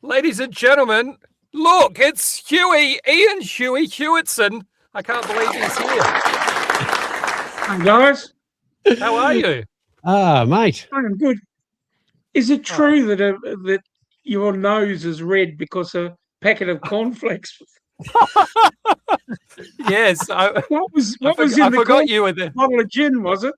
Ladies and gentlemen, look, it's Huey, Iain Huey Hewitson. I can't believe he's here. Hey guys, How are you? Mate. I'm good. Is it true that your nose is red because a packet of cornflakes? Yes. What was I in the forgot you were there. bottle of gin? Was it?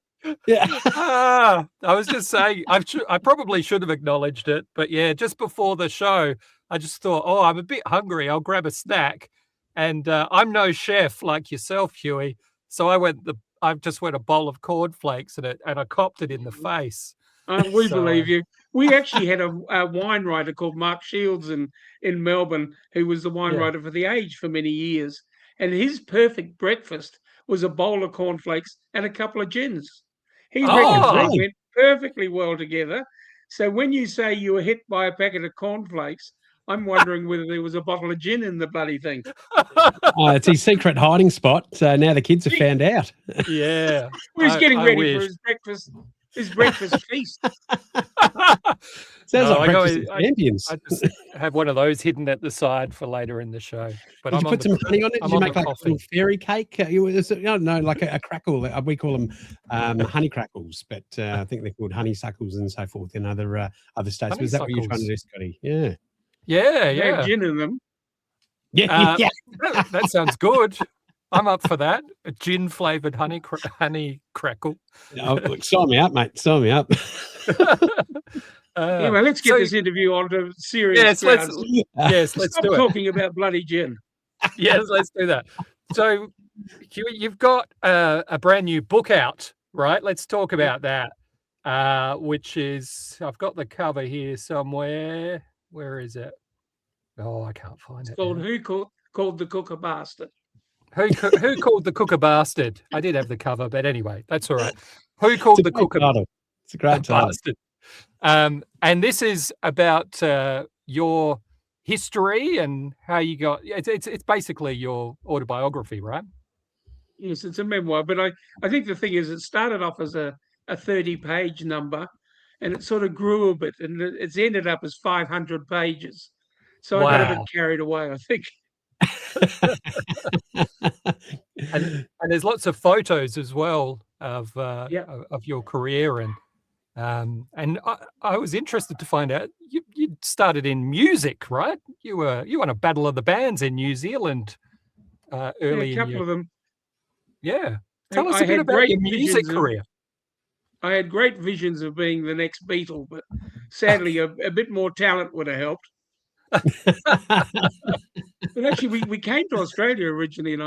Yeah. I was just saying, I probably should have acknowledged it, but yeah, just before the show, I just thought, I'm a bit hungry. I'll grab a snack, and I'm no chef like yourself, Huey. So I just went a bowl of cornflakes and I copped it in the face. We believe you. We actually had a wine writer called Mark Shields in Melbourne, who was the wine writer for The Age for many years, and his perfect breakfast was a bowl of cornflakes and a couple of gins. He reckons they went perfectly well together. So when you say you were hit by a packet of cornflakes, I'm wondering whether there was a bottle of gin in the bloody thing. It's his secret hiding spot. So now the kids have found out. Yeah. He's getting ready for his breakfast feast. Sounds like breakfast of champions. I just have one of those hidden at the side for later in the show. But Did you put some honey on it? Did you make like a little fairy cake? Like a crackle. We call them honey crackles, but I think they're called honeysuckles and so forth in other states. Was that what you're trying to do, Scotty? Yeah. Yeah. They have gin in them. Yeah. That sounds good. I'm up for that. A gin-flavoured honey crackle. Look, sign me up, mate. Sign me up. Anyway, let's get this interview on to serious grounds. Let's Stop do it. talking about bloody gin. Yes, let's do that. So, Huey, you've got a brand new book out, right? Let's talk about that, which is, I've got the cover here somewhere. Where is it? Oh, I can't find it. It's called Who Called the Cook a Bastard? Who called the cook a bastard? I did have the cover, but anyway, that's all right. Who called the cook a bastard? It's a great bastard. And this is about your history and how you got. It's basically your autobiography, right? Yes, it's a memoir. But I think the thing is, it started off as a 30-page number, and it sort of grew a bit, and it's ended up as 500 pages. So I got a bit carried away, I think. and there's lots of photos as well of your career, and I was interested to find out you started in music, right? You won a battle of the bands in New Zealand early. A couple of them. Yeah, tell us a bit about your music career. I had great visions of being the next Beatle, but sadly, a bit more talent would have helped. But actually, we came to Australia originally, and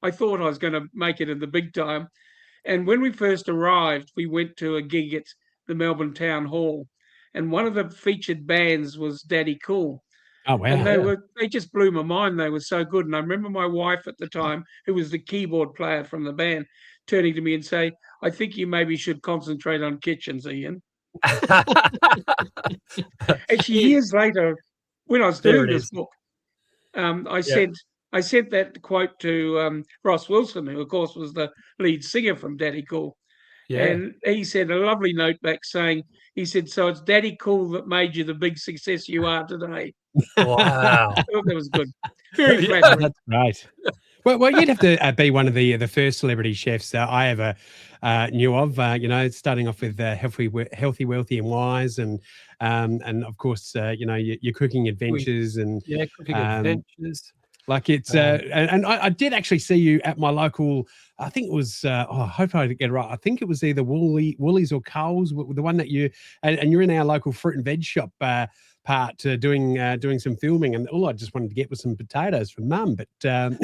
I thought I was going to make it in the big time. And when we first arrived, we went to a gig at the Melbourne Town Hall, and one of the featured bands was Daddy Cool. Oh wow! And they just blew my mind. They were so good. And I remember my wife at the time, who was the keyboard player from the band, turning to me and say, "I think you maybe should concentrate on kitchens, Iain." Actually, years later, when I was doing this book, I sent that quote to Ross Wilson, who of course was the lead singer from Daddy Cool. Yeah. And he sent a lovely note back saying, so it's Daddy Cool that made you the big success you are today. Wow. I thought that was good. Very flattering. That's right. Well, you'd have to be one of the first celebrity chefs I ever knew of. Starting off with healthy, wealthy, and wise, and of course, your cooking adventures cooking adventures. Like it's and I did actually see you at my local. I think it was. I hope I get it right. I think it was either Woolies or Coles. The one that you and you're in our local fruit and veg shop. Part doing some filming, and all I just wanted to get was some potatoes from Mum, but and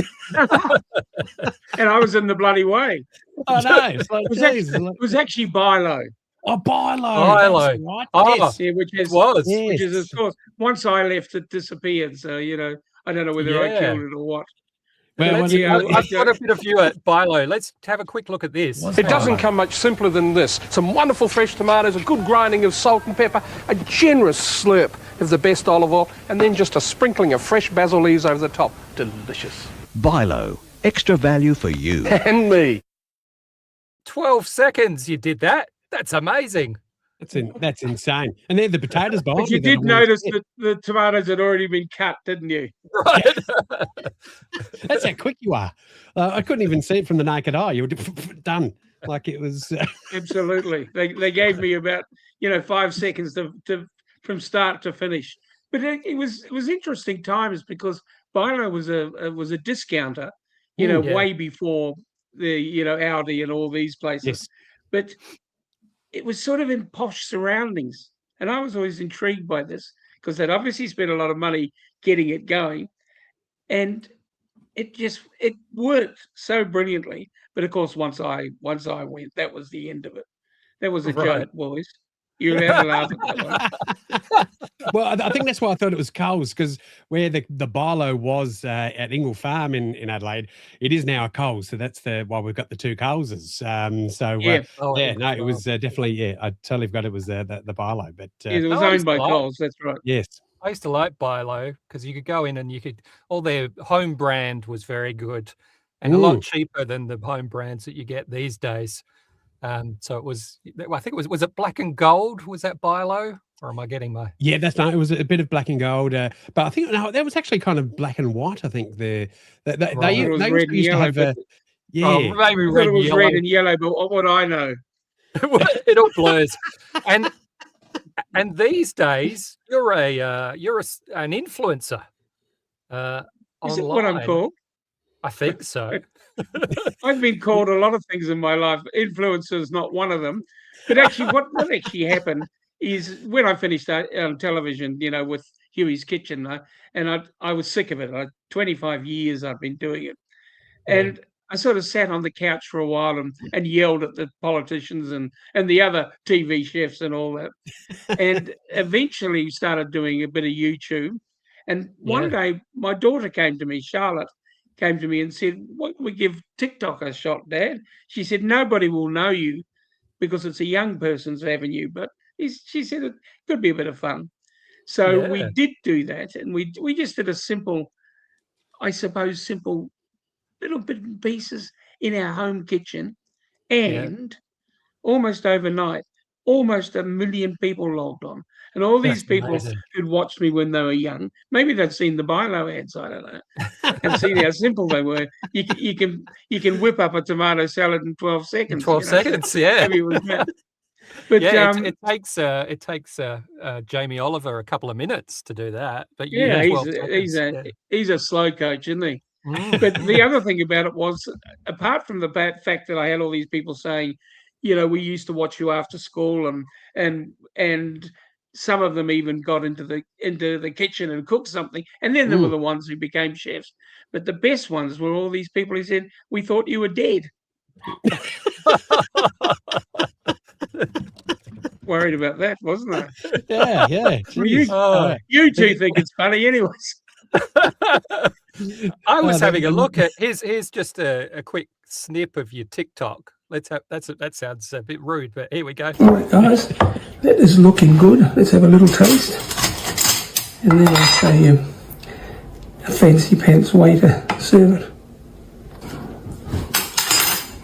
I was in the bloody way. Oh no, it was actually Bilo. Oh, Bilo, right? Yes, which is of course. Once I left, it disappeared. So I don't know whether I killed it or what. Well, I've got a bit of you at Bilo. Let's have a quick look at this. It doesn't come much simpler than this. Some wonderful fresh tomatoes, a good grinding of salt and pepper, a generous slurp of the best olive oil, and then just a sprinkling of fresh basil leaves over the top. Delicious. Bilo, extra value for you. And me. 12 seconds you did that. That's amazing. That's insane. And then the potatoes But behind you me that I did wanted to notice get. that the tomatoes had already been cut, didn't you? Right. That's how quick you are. I couldn't even see it from the naked eye. You were done. Like it was. Absolutely. They gave me about 5 seconds to from start to finish. But it was interesting times because Bilo was a discounter, Yeah. way before the Audi and all these places. Yes. But it was sort of in posh surroundings, and I was always intrigued by this because they'd obviously spent a lot of money getting it going, and it worked so brilliantly. But of course, once I went, that was the end of it. That was a Right. joke, boys. You're allowed to laugh at that one. Well, I think that's why I thought it was Coles, because where the Barlow was at Ingle Farm in Adelaide, it is now a Coles. So that's why we've got the two Coleses. Yeah. Oh, yeah, no, it wow. was definitely, I totally forgot it was the Barlow. But It was I owned used by to like- Coles. That's right. yes. I used to like Bilo because you could go in and all their home brand was very good and a lot cheaper than the home brands that you get these days. So it was, I think was it black and gold? Was that Bilo? Or am I getting my... Yeah, that's right. It was a bit of black and gold, but I think that was actually kind of black and white. I think It was they red used and to yellow, have but yeah. Oh, maybe I thought red it and was yellow. red and yellow, but what I know. It all blurs. And these days you're an influencer. Is it what I'm online. called? I think so. I've been called a lot of things in my life. Influencer is not one of them. But actually, what actually happened is when I finished on television, with Huey's Kitchen, and I was sick of it. 25 years I've been doing it. And I sort of sat on the couch for a while and yelled at the politicians and the other TV chefs and all that. And eventually started doing a bit of YouTube. And one day my daughter came to me, Charlotte, came to me and said, "Why don't we give TikTok a shot, Dad?" She said, "Nobody will know you because it's a young person's avenue, but she said it could be a bit of fun." So we did do that, and we just did a simple, I suppose, simple little bit and pieces in our home kitchen, and almost overnight, almost 1 million people logged on. And all these That's people amazing. who'd watched me when they were young, maybe they'd seen the Bilo ads, I don't know, and seen how simple they were. You can whip up a tomato salad in 12 seconds. 12 seconds, yeah. Maybe it was that. But it takes Jamie Oliver a couple of minutes to do that. But yeah, 12 seconds, he's a slow coach, isn't he? Mm. But the other thing about it was, apart from the fact that I had all these people saying, we used to watch you after school, and some of them even got into the kitchen and cooked something, and then there were the ones who became chefs. But the best ones were all these people who said, "We thought you were dead." Worried about that, wasn't I? Yeah. Well, you two think it's funny, anyways. I was having a look at here's just a quick snip of your TikTok. Let's have that sounds a bit rude, but here we go. All right, guys, that is looking good. Let's have a little taste. And then I'll show you a fancy pants way to serve it.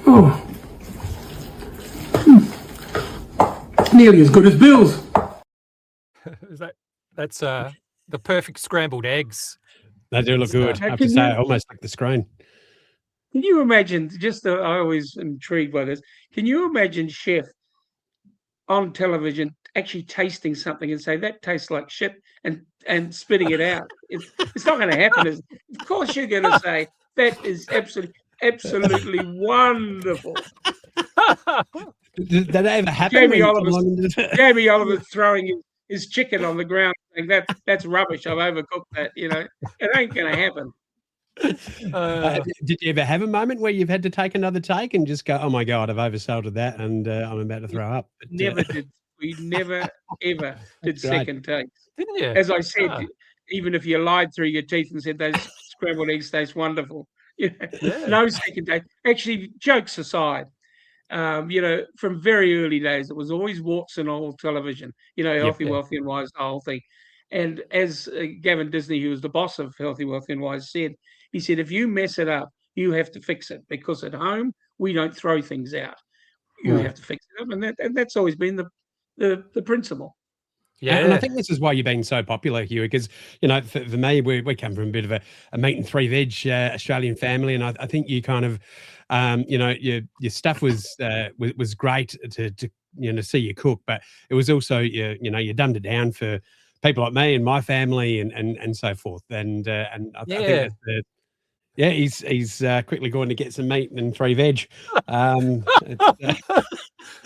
Oh. Nearly as good as Bill's. That's the perfect scrambled eggs. They do look good. I have to say, I almost like the screen. Can you imagine, I always intrigued by this, can you imagine chef on television actually tasting something and say, "That tastes like shit," and spitting it out? It's not going to happen. Of course you're going to say, "That is absolutely wonderful." Did that ever happen? Jamie Oliver's throwing his chicken on the ground saying, that's rubbish, I've overcooked that, It ain't going to happen. Did you ever have a moment where you've had to take another take and just go, "Oh my God, I've oversalted that and I'm about to throw up"? But, We never, ever did second takes. Didn't you? As I said, even if you lied through your teeth and said those scrambled eggs taste wonderful, no second take. Actually, jokes aside, from very early days, it was always warts and all television, Healthy, Wealthy and Wise, the whole thing. And as Gavin Disney, who was the boss of Healthy, Wealthy and Wise, said, he said, "If you mess it up, you have to fix it, because at home we don't throw things out. You have to fix it up." And that's always been the principle. Yeah. And I think this is why you've been so popular, Huey, because, you know, for me, we come from a bit of a meat and three veg Australian family. And I think you kind of, you know, your stuff was great to you know, see you cook, but it was also, you know, you dumbed it down for people like me and my family and so forth. And I think that's he's quickly going to get some meat and three veg.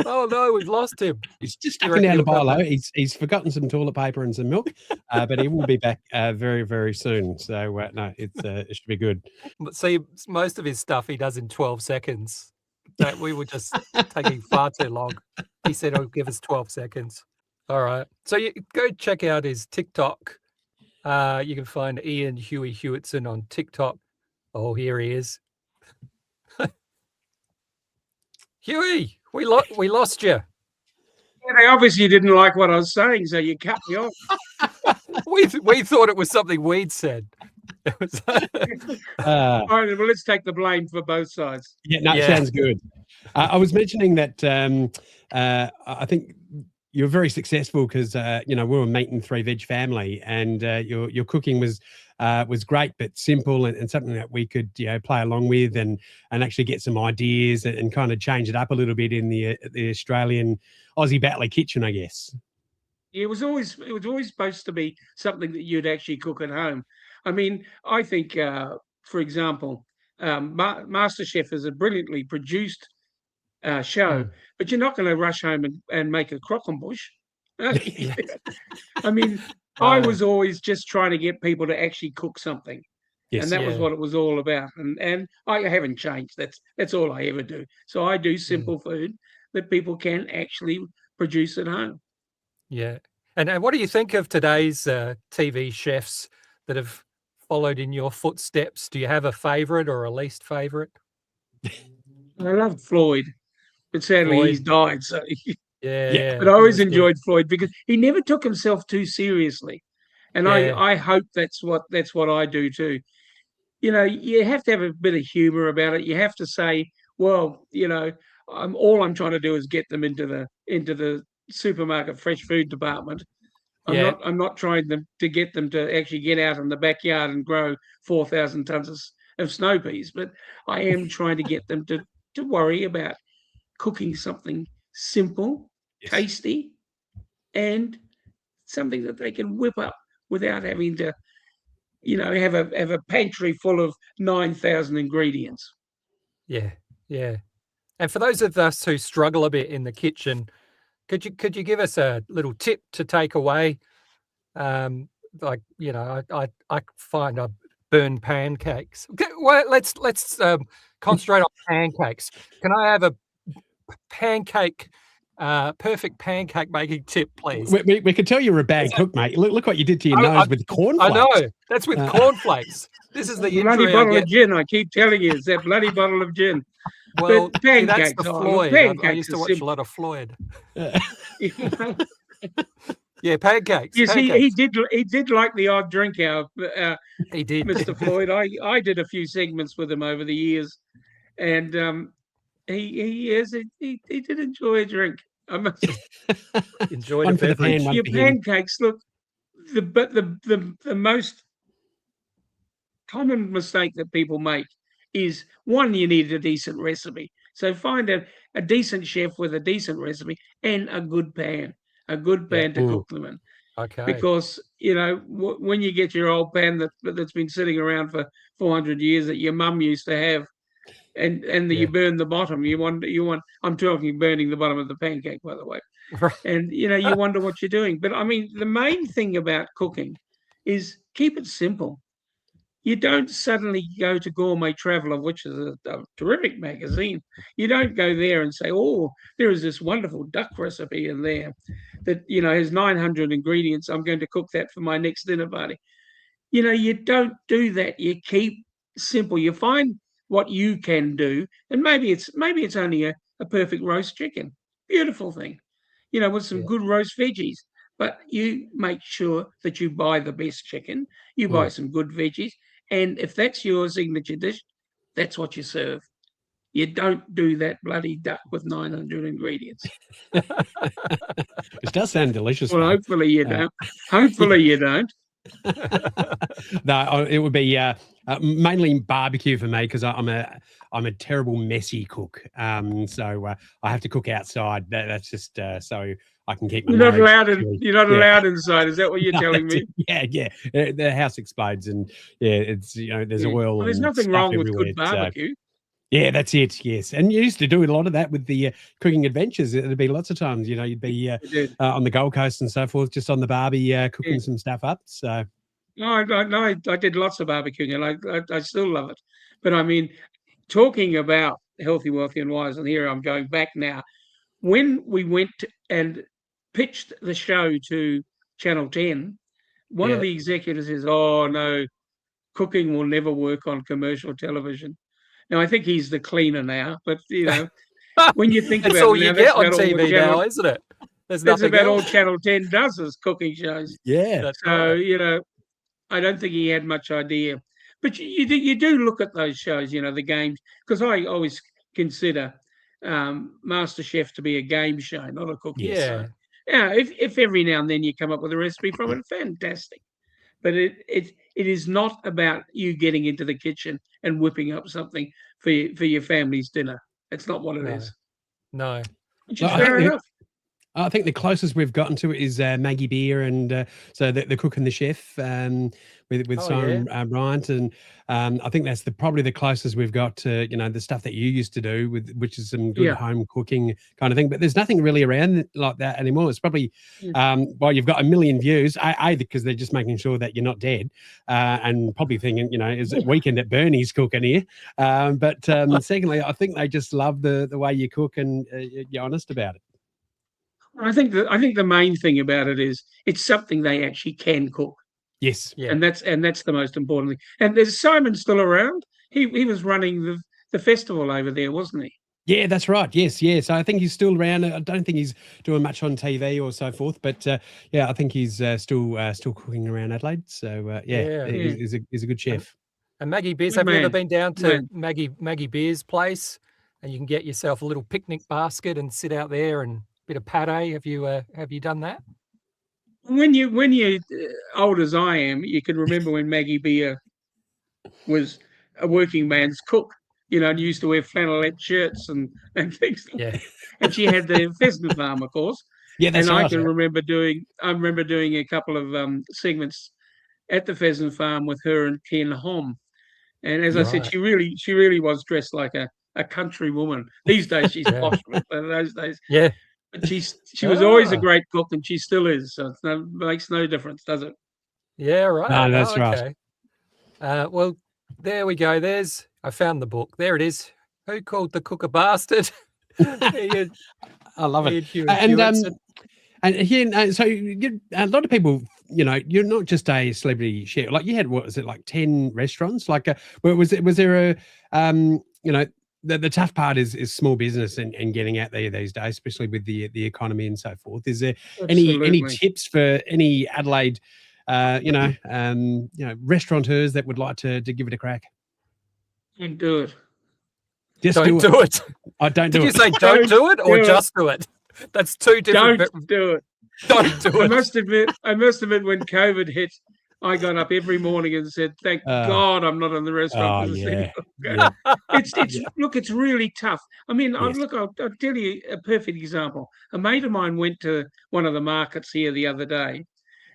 Oh no, we've lost him. He's just stuck down to buy low. He's forgotten some toilet paper and some milk, but he will be back very, very soon. So no, it should be good. See, most of his stuff he does in 12 seconds. That we were just taking far too long. He said he'll give us 12 seconds. All right. So you go check out his TikTok. You can find Iain Huey Hewitson on TikTok. Oh, here he is. Huey, we lost you. Yeah, they obviously didn't like what I was saying, so you cut me off. We thought it was something we'd said. It was All right, well, let's take the blame for both sides. Yeah, no, sounds good. I was mentioning that I think you're very successful because you know, we're a meat and three veg family, and your cooking was great but simple and something that we could, you know, play along with and actually get some ideas and kind of change it up a little bit in the Australian Aussie Battler kitchen, I guess. It was always supposed to be something that you'd actually cook at home. I mean, I think, for example, MasterChef is a brilliantly produced show, but you're not going to rush home and make a croquembouche. I mean, I was always just trying to get people to actually cook something. Yes, and that was what it was all about. And I haven't changed. That's all I ever do. So I do simple food that people can actually produce at home. Yeah. And what do you think of today's TV chefs that have followed in your footsteps? Do you have a favourite or a least favourite? I loved Floyd, but sadly he's died. So yeah. But I always enjoyed Floyd because he never took himself too seriously, and I hope that's what I do too. You know, you have to have a bit of humour about it. You have to say, well, you know, all I'm trying to do is get them into the supermarket fresh food department. I'm not trying to get them to actually get out in the backyard and grow 4,000 tons of snow peas, but I am trying to get them to worry about cooking something simple, tasty, and something that they can whip up without having to, you know, have a pantry full of 9,000 ingredients. Yeah. And for those of us who struggle a bit in the kitchen, could you give us a little tip to take away? Like, you know, I find I burn pancakes. Okay, well, let's concentrate on pancakes. Can I have a perfect pancake making tip, please? We could tell you're a bad cook, mate. Look what you did to your nose with cornflakes. I know. That's with cornflakes. This is the bloody bottle of gin. I keep telling you, it's that bloody bottle of gin. Well, but pancakes, that's the Floyd. I used to watch a lot of Floyd. Yeah, pancakes. Yes, pancakes. He did like the odd drink. He did, Mr. Floyd. I did a few segments with him over the years, and he did enjoy a drink. I must enjoy a beverage. Your pancakes, look, the most common mistake that people make is, one, you need a decent recipe. So find a decent chef with a decent recipe and a good pan to cook them in. Okay. Because, you know, when you get your old pan that's been sitting around for 400 years that your mum used to have, and you burn the bottom, you want. I'm talking burning the bottom of the pancake, by the way. And you know, you wonder what you're doing. But I mean, the main thing about cooking is keep it simple. You don't suddenly go to Gourmet Traveller, which is a terrific magazine. You don't go there and say, oh, there is this wonderful duck recipe in there that, you know, has 900 ingredients. I'm going to cook that for my next dinner party. You know, you don't do that. You keep simple. You find what you can do, and maybe it's only a perfect roast chicken. Beautiful thing, you know, with some good roast veggies. But you make sure that you buy the best chicken. You buy some good veggies. And if that's your signature dish, that's what you serve. you don't do that bloody duck with 900 ingredients. It does sound delicious. Well, though. hopefully you don't. Hopefully you don't. No, it would be mainly barbecue for me because I'm a terrible messy cook. So I have to cook outside. That's just so I can keep my You're not nose allowed. chilly. You're not allowed inside. Is that what you're No, telling that's me? it. Yeah. The house explodes, and it's there's Yeah. oil. Well, there's and nothing stuff wrong with everywhere, good barbecue. yeah, that's it. Yes, and you used to do a lot of that with the cooking adventures. It'd be lots of times, you'd be You did. on the Gold Coast and so forth, just on the barbie cooking some stuff up. So No, I did lots of barbecuing, and I still love it. But I mean, talking about healthy, wealthy, and wise, and here I'm going back now. When we went and pitched the show to Channel 10, one of Yeah. the executives says, "Oh no, cooking will never work on commercial television." Now I think he's the cleaner now, but when you think That's about all it, you now, get that's on about all TV Channel, now, isn't it? There's that's nothing about all else. Channel 10 does is cooking shows. yeah, That's So right. I don't think he had much idea. But you do look at those shows, the games, because I always consider MasterChef to be a game show, not a cooking show. Yeah. Yeah, if every now and then you come up with a recipe from it, fantastic. But it is not about you getting into the kitchen and whipping up something for your family's dinner. That's not what it No. is. No. Which is I fair think enough. I think the closest we've gotten to it is Maggie Beer, and so the cook and the chef with Oh, Simon Bryant, and I think that's probably the closest we've got to the stuff that you used to do, which is some good Yeah. home cooking kind of thing. But there's nothing really around like that anymore. It's probably well, you've got 1 million views, because they're just making sure that you're not dead, and probably thinking is it weekend at Bernie's cooking here. But secondly, I think they just love the way you cook and you're honest about it. I think the main thing about it is it's something they actually can cook. Yes. Yeah. And that's the most important thing. And is Simon still around? He was running the festival over there, wasn't he? Yeah, that's right. Yes. So I think he's still around. I don't think he's doing much on TV or so forth, but I think he's still cooking around Adelaide. So he's a good chef. And Maggie Beers, Good have you ever man. been down Good to Maggie Beers' place, and you can get yourself a little picnic basket and sit out there and a bit of pate? Have you done that? When you're old as I am, you can remember when Maggie Beer was a working man's cook, and used to wear flannelette shirts and things. Yeah. And she had the pheasant farm, of course. Yeah, that's And right. I remember doing a couple of segments at the pheasant farm with her and Ken Hom. And as I said, she really was dressed like a country woman. These days she's posh, but in those days, Yeah. but she was always a great cook, and she still is. So it makes no difference, does it? Yeah, right. No, that's right. Okay. Well, there we go. I found the book. There it is. Who Called the Cook a Bastard? I love it. Hewitson. And here, so a lot of people, you're not just a celebrity chef. Like you had, what was it, like 10 restaurants? Like, was there a, the tough part is small business and getting out there these days, especially with the economy and so forth. Is there any tips for any Adelaide, restaurateurs that would like to give it a crack? Don't do it. Just Don't do it. I don't do Did it. you say don't do it or do it. just do it? That's two different. Don't do it. Don't do I it. must admit, when COVID hit, I got up every morning and said, "Thank God I'm not in the restaurant." Look, it's really tough. I mean, Yes. I'll tell you a perfect example. A mate of mine went to one of the markets here the other day,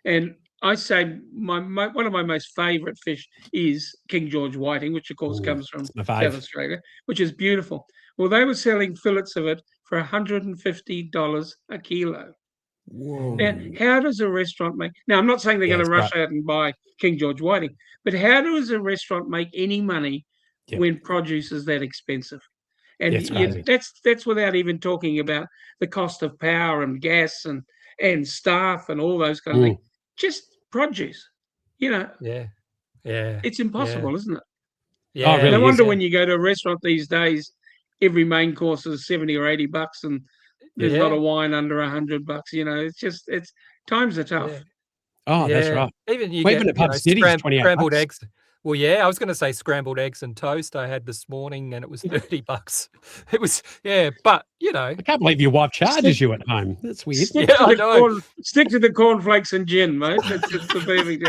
and I say one of my most favourite fish is King George whiting, which of course comes from my South fave. Australia, which is beautiful. Well, they were selling fillets of it for $150 a kilo. Whoa. Now, how does a restaurant make? Now, I'm not saying they're going to rush out and buy King George whiting, but how does a restaurant make any money when produce is that expensive? And that's without even talking about the cost of power and gas and staff and all those kind of things. Just produce, Yeah. it's impossible, isn't it? Yeah. really No wonder is. when you go to a restaurant these days, every main course is $70 or $80, and there's not a wine under $100. It's times are tough. Oh, that's right. Even you Well, even get at Pub City's 20 scrambled bucks. eggs. Well, yeah, I was going to say scrambled eggs and toast I had this morning, and it was $30. It was, yeah, but you know, I can't believe your wife charges you at home. That's weird. Stick to the cornflakes and gin, mate. That's the perfect.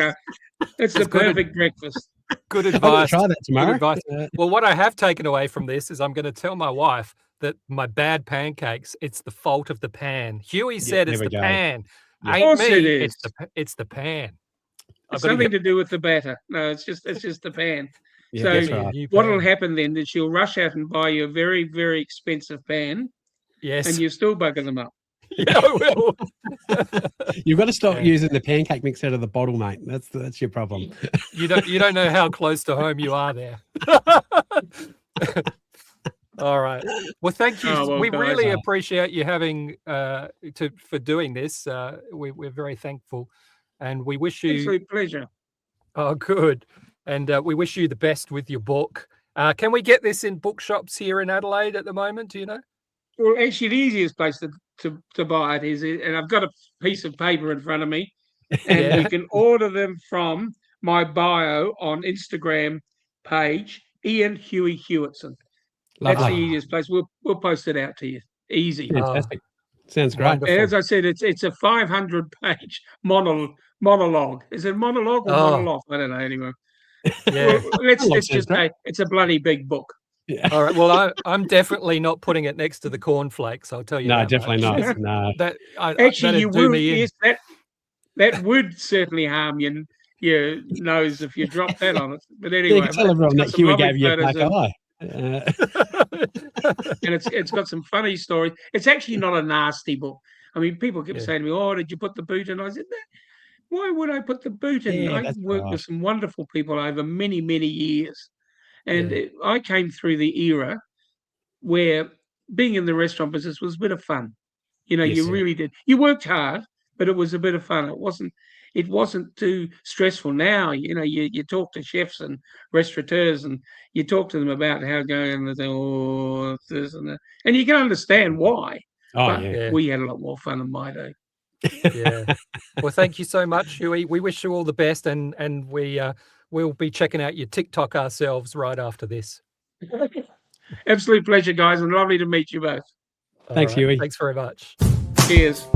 That's the perfect breakfast. Good I'm gonna advice. try that tomorrow. Good advice. Well, what I have taken away from this is I'm going to tell my wife that my bad pancakes, it's the fault of the pan. Huey said there it's we the go. pan. Of Ain't course me. it is. It's the pan. It's something to do with the batter. No, it's just the pan. Yeah, So that's right. what'll happen then is she'll rush out and buy you a very, very expensive pan, Yes. and you still bugger them up. Yeah, I will. You've got to stop using the pancake mix out of the bottle, mate. That's your problem. You don't know how close to home you are there. All right. Well, thank you. We really appreciate you having for doing this. We're very thankful, and we wish you Absolute pleasure. Oh, good. And we wish you the best with your book. Can we get this in bookshops here in Adelaide at the moment? Do you know? Well, actually, the easiest place to buy it is, and I've got a piece of paper in front of me, and you can order them from my bio on Instagram page, Iain Huey Hewitson. That's the easiest place. We'll post it out to you. Easy. Fantastic. Sounds great. Wonderful. As I said, it's a 500-page monologue. Is it monologue or monologue? I don't know. Anyway, Yeah. well, let's just say it's a bloody big book. Yeah. All right. Well, I'm definitely not putting it next to the cornflakes. I'll tell you. No, that definitely much. not. No. Actually, you will. Yes, that would certainly harm your nose if you dropped that on it. But anyway, You can tell everyone that Huey gave you a black eye. And it's got some funny stories. It's actually not a nasty book. I mean, people keep saying to me, "Oh, did you put the boot in?" I said, "Why would I put the boot in?" Yeah, I worked with some wonderful people over many, many years, and I came through the era where being in the restaurant business was a bit of fun. You know, you really did. You worked hard, but it was a bit of fun. It wasn't too stressful. Now, you know, you talk to chefs and restaurateurs, and you talk to them about how going, and they say, "Oh, this and that," and you can understand why. We had a lot more fun in my day. Yeah. Well, thank you so much, Huey. We wish you all the best, and we'll be checking out your TikTok ourselves right after this. Absolute pleasure, guys, and lovely to meet you both. Thanks, Huey. Thanks very much. Cheers.